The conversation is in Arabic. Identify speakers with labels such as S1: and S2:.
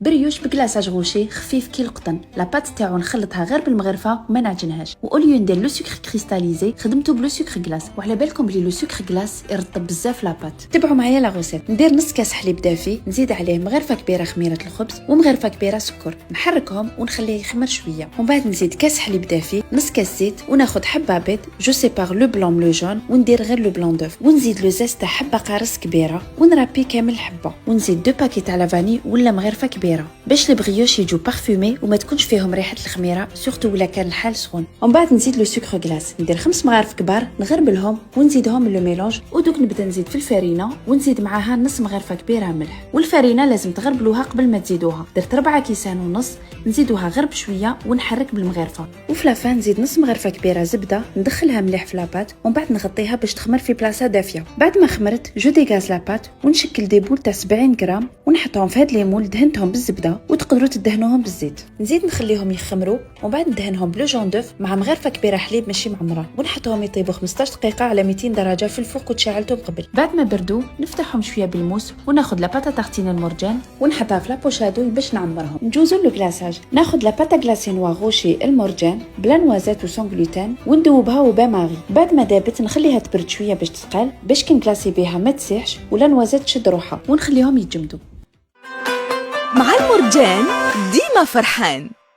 S1: بريوش بكلاصاج غوشي خفيف كي القطن. لاباط تاعو نخلطها غير بالمغرفه وما نعجنهاش، واوليو ندير لو سكر كريستاليزي خدمته بلو سكر غلاس. وعلى بالكم بلي لو سكر غلاس يرطب بزاف لاباط. تبعوا معايا لا غوسيت. ندير نص كاس حليب دافي، نزيد عليه مغرفه كبيره خميره الخبز ومغرفه كبيره سكر، نحركهم ونخليه يخمر شويه. ومن بعد نزيد كاس حليب دافي، نص كاس زيت، وناخذ حبه بيض، جو سيبار لو بلون لو جون، وندير غير لو بلون دوف، ونزيد لو زيت تاع حبه قارص كبيره ونرابي كامل الحبه، ونزيد 2 باكيت تاع لافاني ولا مغرفه كبيره باش البغيوش يجوا بارفومي وما تكونش فيهم ريحه الخميره، سورتو ولا كان الحال سخون. ومن بعد نزيد لو سكر غلاس، ندير 5 مغارف كبار نغربلهم ونزيدهم لو ميلونج. ودوك نبدا نزيد في الفرينه ونزيد معاها نص مغرفه كبيره ملح. والفرينه لازم تغربلوها قبل ما تزيدوها. درت 4 كيسان ونص، نزيدوها غير بشويه ونحرك بالمغرفه. وفي لافان نزيد نص مغرفه كبيره زبده، ندخلها مليح في لاباط ومن بعد نغطيها باش تخمر في بلاصه دافيه. بعد ما خمرت جو ديغاز لاباط ونشكل دي بول تاع 70 غرام ونحطهم في هاد لي مول دهنتهم بالزبده، وتقدروا تدهنوهم بالزيت. نزيد نخليهم يخمروا ومن بعد ندهنهم بلو جون دوف مع مغرفه كبيره حليب ماشي معمره، ونحطهم يطيبوا 15 دقيقه على 200 درجه في الفوق وتشعلتهم قبل. بعد ما بردوا نفتحهم شويه بالموس وناخذ لا باتا تارتين المرجان ونحطها في لابوشادو باش نعمرهم. نجوزوا لو كلاصاج، ناخذ لا باتا غلاسي نوا غوشي المرجان بلا نوازات وسون غلوتين وندوبها وبا ماغي. بعد ما دابت نخليها تبرد شويه باش تثقل، باش كي نكلاسي بها ما تسيحش ولا نوازات تشد روحها، ونخليهم يتجمدوا.
S2: مع المرجان ديما فرحان.